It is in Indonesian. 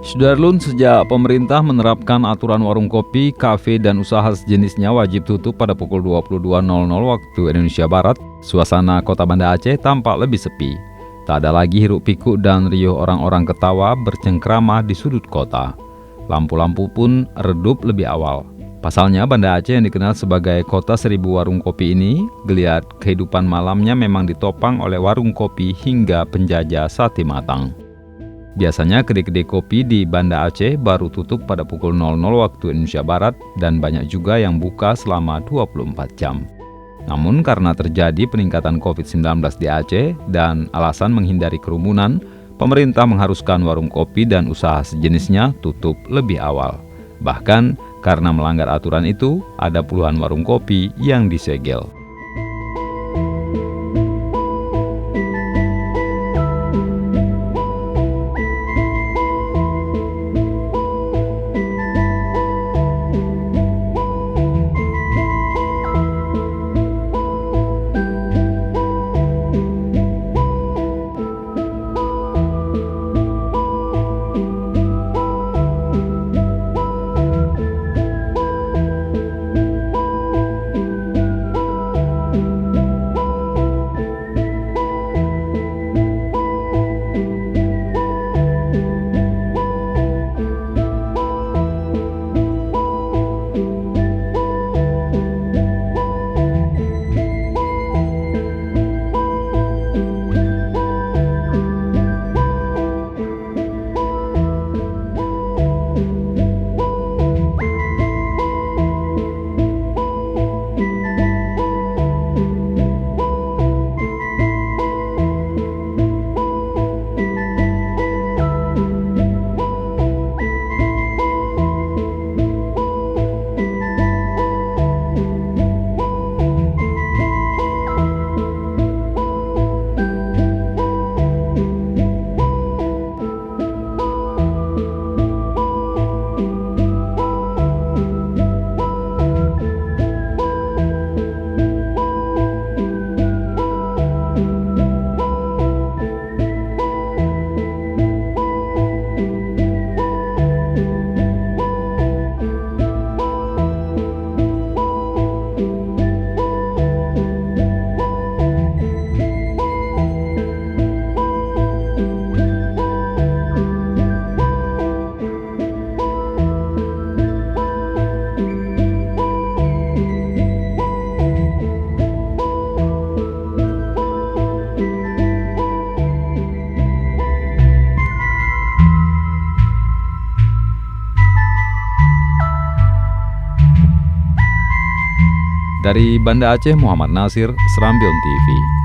Sudarlun, sejak pemerintah menerapkan aturan warung kopi, kafe, dan usaha sejenisnya wajib tutup pada pukul 22.00 waktu Indonesia Barat, suasana Kota Banda Aceh tampak lebih sepi. Tak ada lagi hiruk pikuk dan riuh orang-orang ketawa bercengkerama di sudut kota. Lampu-lampu pun redup lebih awal. Pasalnya, Banda Aceh yang dikenal sebagai kota 1000 warung kopi ini, geliat kehidupan malamnya memang ditopang oleh warung kopi hingga penjajah sate matang. Biasanya kedai-kedai kopi di Banda Aceh baru tutup pada pukul 00 waktu Indonesia Barat dan banyak juga yang buka selama 24 jam. Namun karena terjadi peningkatan Covid-19 di Aceh dan alasan menghindari kerumunan, pemerintah mengharuskan warung kopi dan usaha sejenisnya tutup lebih awal. Bahkan karena melanggar aturan itu, ada puluhan warung kopi yang disegel. Dari Banda Aceh, Muhammad Nasir, Serambion TV.